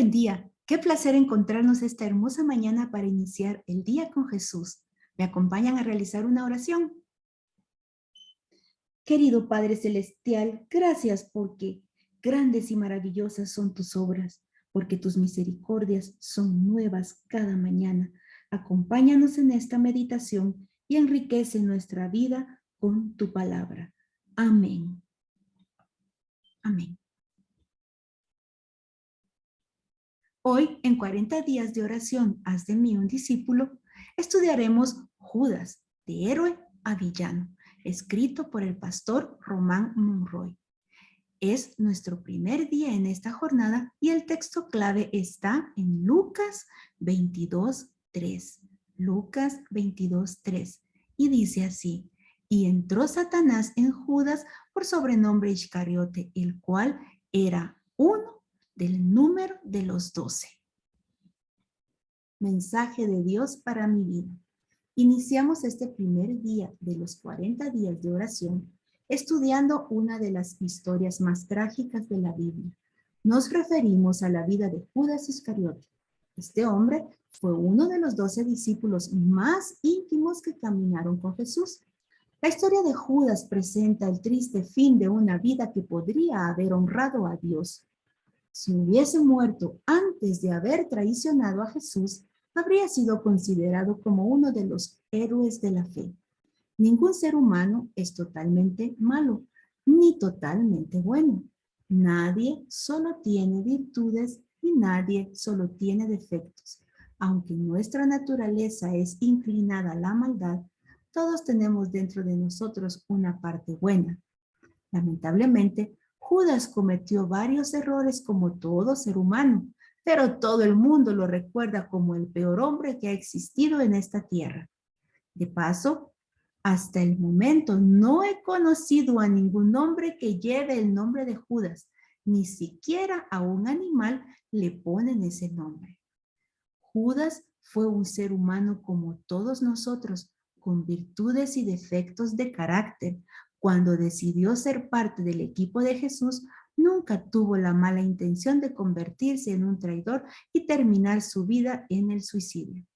buen día. Qué placer encontrarnos esta hermosa mañana para iniciar el día con Jesús. ¿Me acompañan a realizar una oración? Querido Padre Celestial, gracias porque grandes y maravillosas son tus obras, porque tus misericordias son nuevas cada mañana. Acompáñanos en esta meditación y enriquece nuestra vida con tu palabra. Amén. Amén. Hoy, en 40 días de oración, haz de mí un discípulo, estudiaremos Judas, de héroe a villano, escrito por el pastor Román Monroy. Es nuestro primer día en esta jornada y el texto clave está en Lucas 22:3. Lucas 22:3. Y dice así: y entró Satanás en Judas por sobrenombre Iscariote, el cual era uno del número de los 12. Mensaje de Dios para mi vida. Iniciamos este primer día de los 40 días de oración estudiando una de las historias más trágicas de la Biblia. Nos referimos a la vida de Judas Iscariote. Este hombre fue uno de los 12 discípulos más íntimos que caminaron con Jesús. La historia de Judas presenta el triste fin de una vida que podría haber honrado a Dios. Si hubiese muerto antes de haber traicionado a Jesús, habría sido considerado como uno de los héroes de la fe. Ningún ser humano es totalmente malo, ni totalmente bueno. Nadie solo tiene virtudes y nadie solo tiene defectos. Aunque nuestra naturaleza es inclinada a la maldad, todos tenemos dentro de nosotros una parte buena. Lamentablemente, Judas cometió varios errores como todo ser humano, pero todo el mundo lo recuerda como el peor hombre que ha existido en esta tierra. De paso, hasta el momento no he conocido a ningún hombre que lleve el nombre de Judas, ni siquiera a un animal le ponen ese nombre. Judas fue un ser humano como todos nosotros, con virtudes y defectos de carácter. Cuando decidió ser parte del equipo de Jesús, nunca tuvo la mala intención de convertirse en un traidor y terminar su vida en el suicidio.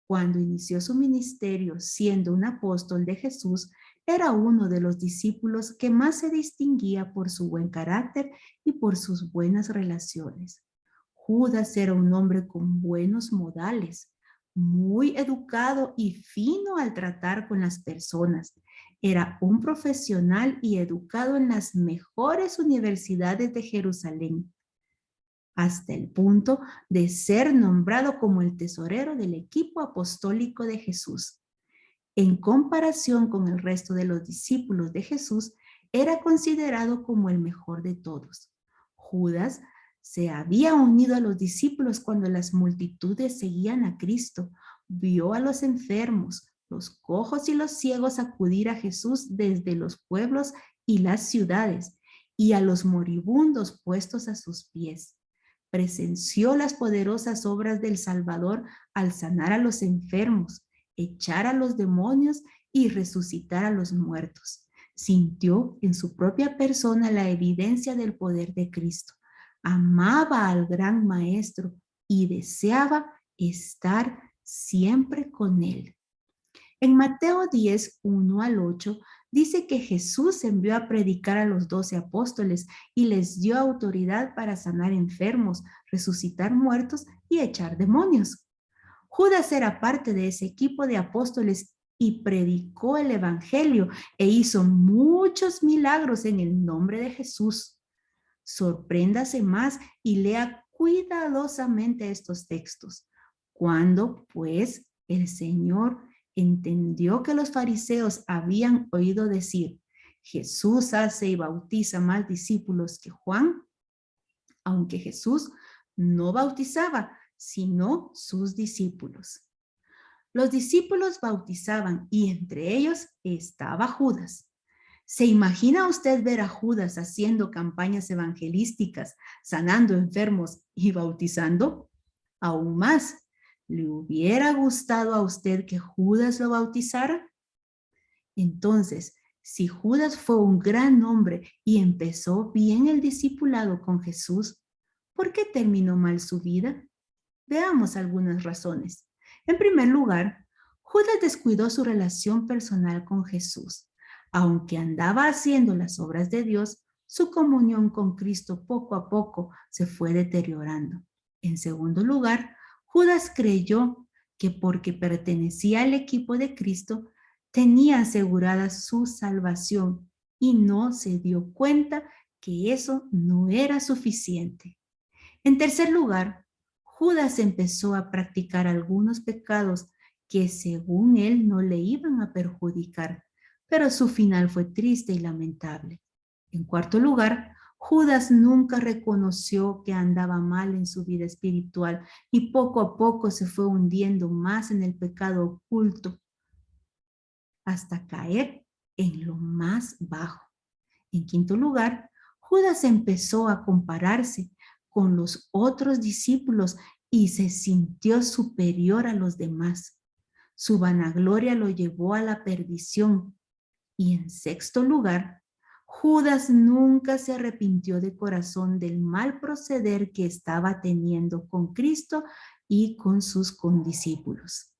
Cuando inició su ministerio siendo un apóstol de Jesús, era uno de los discípulos que más se distinguía por su buen carácter y por sus buenas relaciones. Judas era un hombre con buenos modales, muy educado y fino al tratar con las personas. Era un profesional y educado en las mejores universidades de Jerusalén, hasta el punto de ser nombrado como el tesorero del equipo apostólico de Jesús. En comparación con el resto de los discípulos de Jesús, era considerado como el mejor de todos. Judas se había unido a los discípulos cuando las multitudes seguían a Cristo. Vio a los enfermos, los cojos y los ciegos acudir a Jesús desde los pueblos y las ciudades, y a los moribundos puestos a sus pies. Presenció las poderosas obras del Salvador al sanar a los enfermos, echar a los demonios y resucitar a los muertos. Sintió en su propia persona la evidencia del poder de Cristo. Amaba al gran Maestro y deseaba estar siempre con él. En Mateo 10, 1 al 8, dice que Jesús envió a predicar a los 12 apóstoles y les dio autoridad para sanar enfermos, resucitar muertos y echar demonios. Judas era parte de ese equipo de apóstoles y predicó el evangelio e hizo muchos milagros en el nombre de Jesús. Sorpréndase más y lea cuidadosamente estos textos. Cuando, pues, el Señor entendió que los fariseos habían oído decir: Jesús hace y bautiza más discípulos que Juan, aunque Jesús no bautizaba, sino sus discípulos. Los discípulos bautizaban y entre ellos estaba Judas. ¿Se imagina usted ver a Judas haciendo campañas evangelísticas, sanando enfermos y bautizando? Aún más, ¿le hubiera gustado a usted que Judas lo bautizara? Entonces, si Judas fue un gran hombre y empezó bien el discipulado con Jesús, ¿Por qué terminó mal su vida? Veamos algunas razones. En primer lugar, Judas descuidó su relación personal con Jesús. Aunque andaba haciendo las obras de Dios, su comunión con Cristo poco a poco se fue deteriorando. En segundo lugar, Judas creyó que porque pertenecía al equipo de Cristo, tenía asegurada su salvación y no se dio cuenta que eso no era suficiente. En tercer lugar, Judas empezó a practicar algunos pecados que según él no le iban a perjudicar, pero su final fue triste y lamentable. En cuarto lugar, Judas nunca reconoció que andaba mal en su vida espiritual y poco a poco se fue hundiendo más en el pecado oculto hasta caer en lo más bajo. En quinto lugar, Judas empezó a compararse con los otros discípulos y se sintió superior a los demás. Su vanagloria lo llevó a la perdición. Y en sexto lugar, Judas nunca se arrepintió de corazón del mal proceder que estaba teniendo con Cristo y con sus condiscípulos.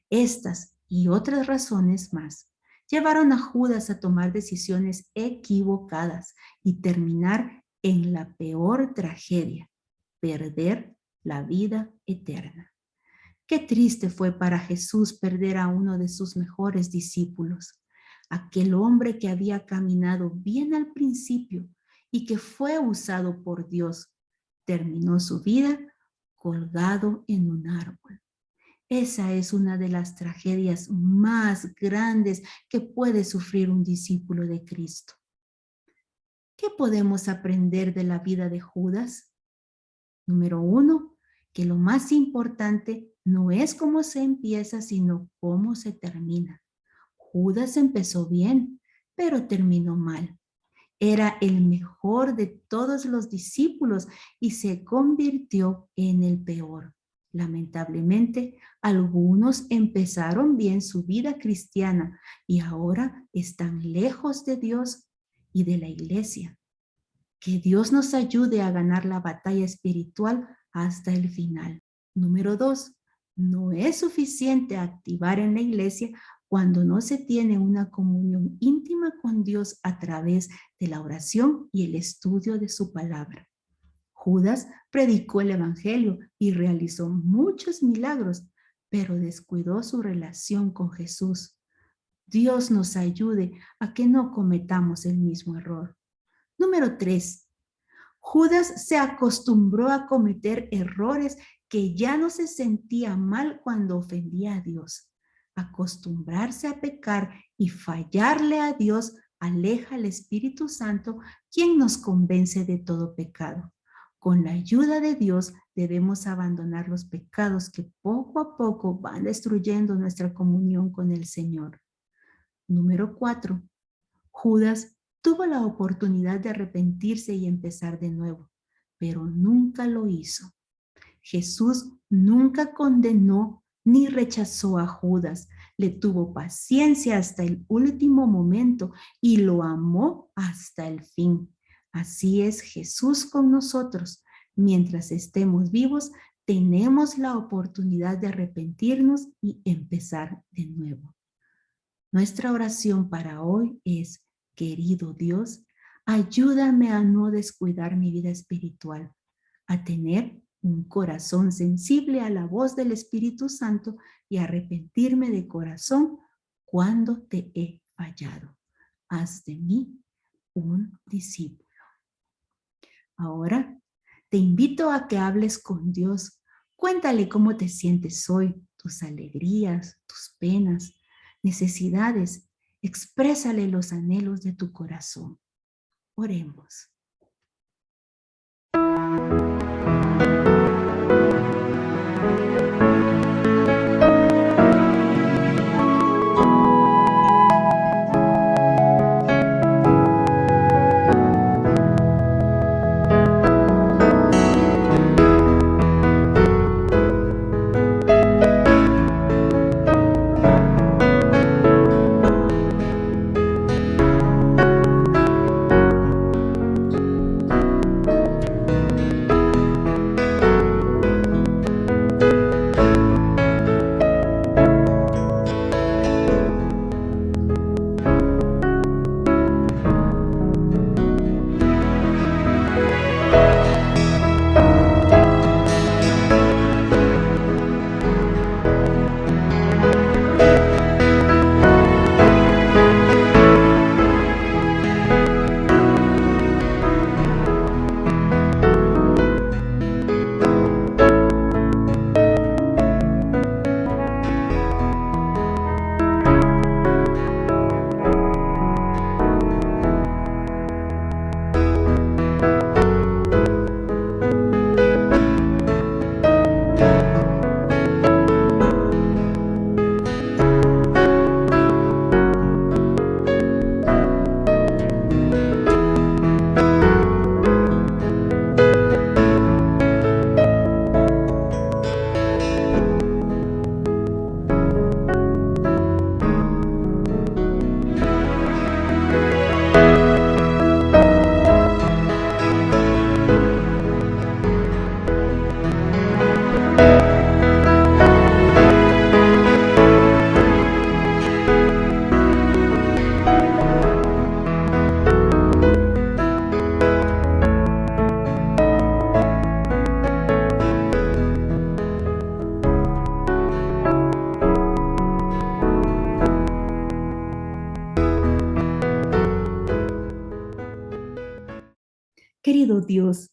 Estas y otras razones más llevaron a Judas a tomar decisiones equivocadas y terminar en la peor tragedia, perder la vida eterna. Qué triste fue para Jesús perder a uno de sus mejores discípulos, aquel hombre que había caminado bien al principio y que fue usado por Dios. Terminó su vida colgado en un árbol. Esa es una de las tragedias más grandes que puede sufrir un discípulo de Cristo. ¿Qué podemos aprender de la vida de Judas? Número 1, que lo más importante no es cómo se empieza, sino cómo se termina. Judas empezó bien, pero terminó mal. Era el mejor de todos los discípulos y se convirtió en el peor. Lamentablemente, algunos empezaron bien su vida cristiana y ahora están lejos de Dios y de la iglesia. Que Dios nos ayude a ganar la batalla espiritual hasta el final. Número 2, no es suficiente activar en la iglesia cuando no se tiene una comunión íntima con Dios a través de la oración y el estudio de su palabra. Judas predicó el evangelio y realizó muchos milagros, pero descuidó su relación con Jesús. Dios nos ayude a que no cometamos el mismo error. Número 3. Judas se acostumbró a cometer errores que ya no se sentía mal cuando ofendía a Dios. Acostumbrarse a pecar y fallarle a Dios aleja al Espíritu Santo, quien nos convence de todo pecado. Con la ayuda de Dios debemos abandonar los pecados que poco a poco van destruyendo nuestra comunión con el Señor. Número 4. Judas tuvo la oportunidad de arrepentirse y empezar de nuevo, pero nunca lo hizo. Jesús nunca condenó ni rechazó a Judas. Le tuvo paciencia hasta el último momento y lo amó hasta el fin. Así es Jesús con nosotros. Mientras estemos vivos, tenemos la oportunidad de arrepentirnos y empezar de nuevo. Nuestra oración para hoy es: querido Dios, ayúdame a no descuidar mi vida espiritual, a tener un corazón sensible a la voz del Espíritu Santo y arrepentirme de corazón cuando te he fallado. Haz de mí un discípulo. Ahora te invito a que hables con Dios. Cuéntale cómo te sientes hoy, tus alegrías, tus penas, necesidades. Exprésale los anhelos de tu corazón. Oremos. Querido Dios,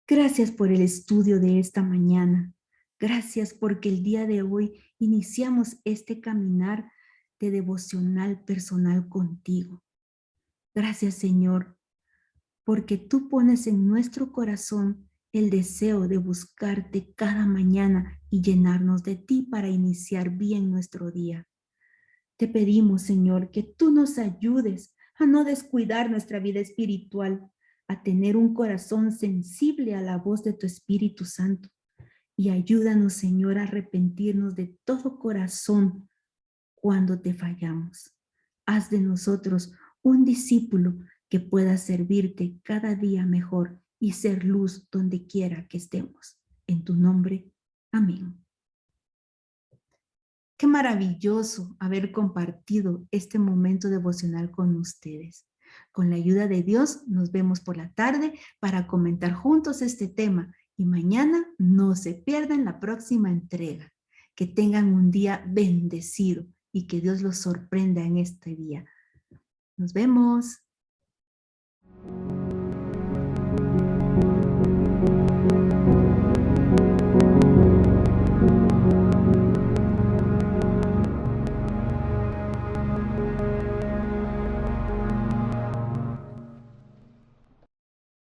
gracias por el estudio de esta mañana. Gracias porque el día de hoy iniciamos este caminar de devocional personal contigo. Gracias, Señor, porque tú pones en nuestro corazón el deseo de buscarte cada mañana y llenarnos de ti para iniciar bien nuestro día. Te pedimos, Señor, que tú nos ayudes a no descuidar nuestra vida espiritual, a tener un corazón sensible a la voz de tu Espíritu Santo. Y ayúdanos, Señor, a arrepentirnos de todo corazón cuando te fallamos. Haz de nosotros un discípulo que pueda servirte cada día mejor y ser luz donde quiera que estemos. En tu nombre, amén. Qué maravilloso haber compartido este momento devocional con ustedes. Con la ayuda de Dios, nos vemos por la tarde para comentar juntos este tema y mañana no se pierdan la próxima entrega. Que tengan un día bendecido y que Dios los sorprenda en este día. Nos vemos.